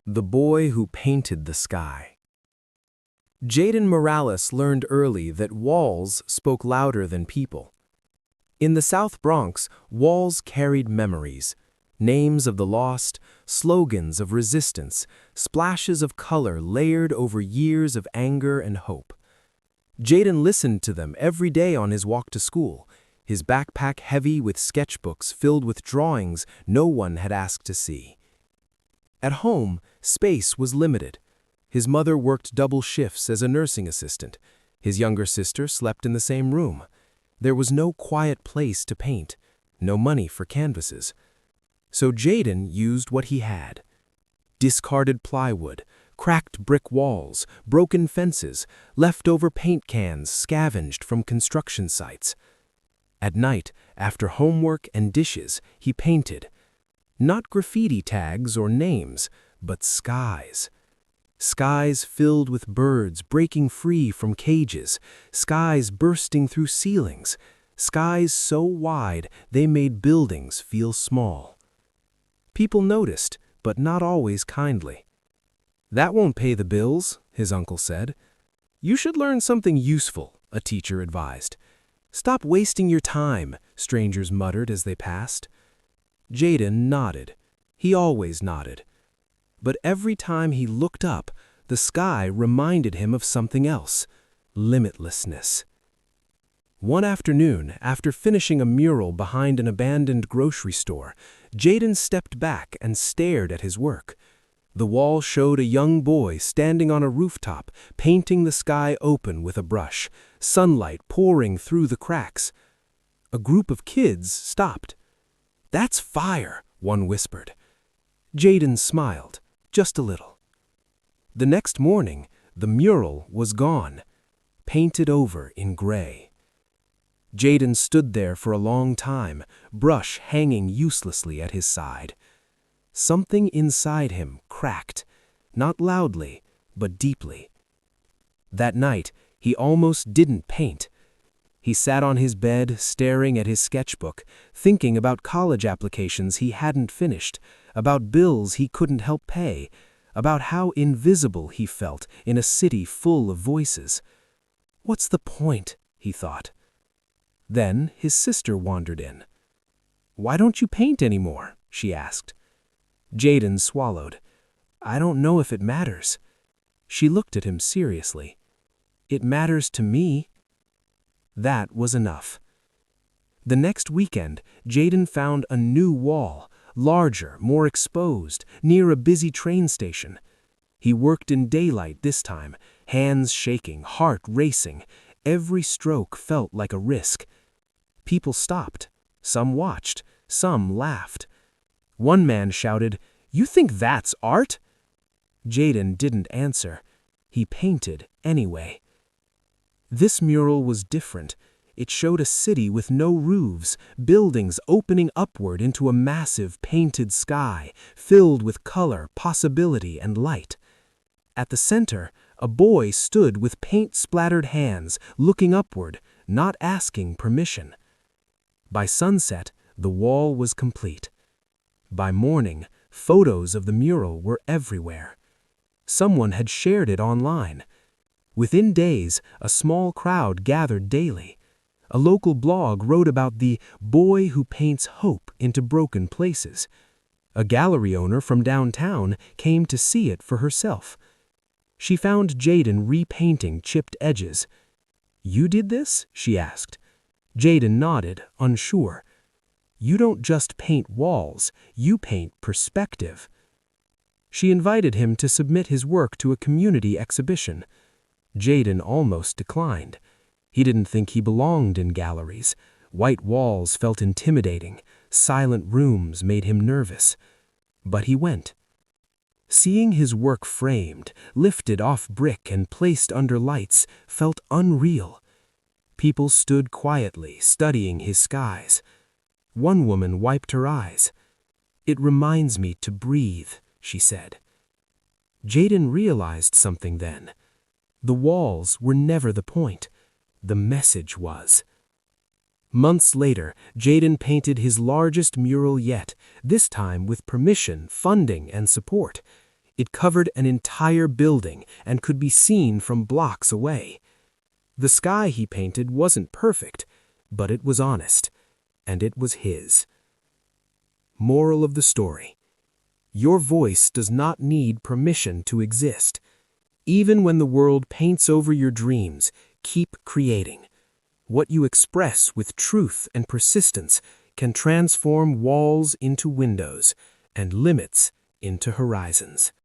The Boy Who Painted the Sky. Jaden Morales learned early that walls spoke louder than people. In the South Bronx, walls carried memories, names of the lost, slogans of resistance, splashes of color layered over years of anger and hope. Jaden listened to them every day on his walk to school, his backpack heavy with sketchbooks filled with drawings no one had asked to see. At home, space was limited. His mother worked double shifts as a nursing assistant. His younger sister slept in the same room. There was no quiet place to paint, no money for canvases. So Jaden used what he had. Discarded plywood, cracked brick walls, broken fences, leftover paint cans scavenged from construction sites. At night, after homework and dishes, he painted. Not graffiti tags or names, but skies. Skies filled with birds breaking free from cages, skies bursting through ceilings, skies so wide they made buildings feel small. People noticed, but not always kindly. "That won't pay the bills," his uncle said. "You should learn something useful," a teacher advised. "Stop wasting your time," strangers muttered as they passed. Jaden nodded. He always nodded. But every time he looked up, the sky reminded him of something else: limitlessness. One afternoon, after finishing a mural behind an abandoned grocery store, Jaden stepped back and stared at his work. The wall showed a young boy standing on a rooftop, painting the sky open with a brush, sunlight pouring through the cracks. A group of kids stopped. "That's fire," one whispered. Jaden smiled, just a little. The next morning, the mural was gone, painted over in gray. Jaden stood there for a long time, brush hanging uselessly at his side. Something inside him cracked, not loudly, but deeply. That night, he almost didn't paint. He sat on his bed, staring at his sketchbook, thinking about college applications he hadn't finished, about bills he couldn't help pay, about how invisible he felt in a city full of voices. "What's the point?" he thought. Then his sister wandered in. "Why don't you paint anymore?" she asked. Jaden swallowed. "I don't know if it matters." She looked at him seriously. "It matters to me." That was enough. The next weekend, Jaden found a new wall, larger, more exposed, near a busy train station. He worked in daylight this time, hands shaking, heart racing. Every stroke felt like a risk. People stopped. Some watched. Some laughed. One man shouted, "You think that's art?" Jaden didn't answer. He painted anyway. This mural was different. It showed a city with no roofs, buildings opening upward into a massive painted sky, filled with color, possibility, and light. At the center, a boy stood with paint-splattered hands, looking upward, not asking permission. By sunset, the wall was complete. By morning, photos of the mural were everywhere. Someone had shared it online. Within days, a small crowd gathered daily. A local blog wrote about the boy who paints hope into broken places. A gallery owner from downtown came to see it for herself. She found Jaden repainting chipped edges. "You did this?" she asked. Jaden nodded, unsure. "You don't just paint walls, you paint perspective." She invited him to submit his work to a community exhibition. Jaden almost declined. He didn't think he belonged in galleries. White walls felt intimidating. Silent rooms made him nervous. But he went. Seeing his work framed, lifted off brick and placed under lights, felt unreal. People stood quietly, studying his skies. One woman wiped her eyes. "It reminds me to breathe," she said. Jaden realized something then. The walls were never the point. The message was. Months later, Jaden painted his largest mural yet, this time with permission, funding, and support. It covered an entire building and could be seen from blocks away. The sky he painted wasn't perfect, but it was honest, and it was his. Moral of the story: your voice does not need permission to exist. Even when the world paints over your dreams, keep creating. What you express with truth and persistence can transform walls into windows and limits into horizons.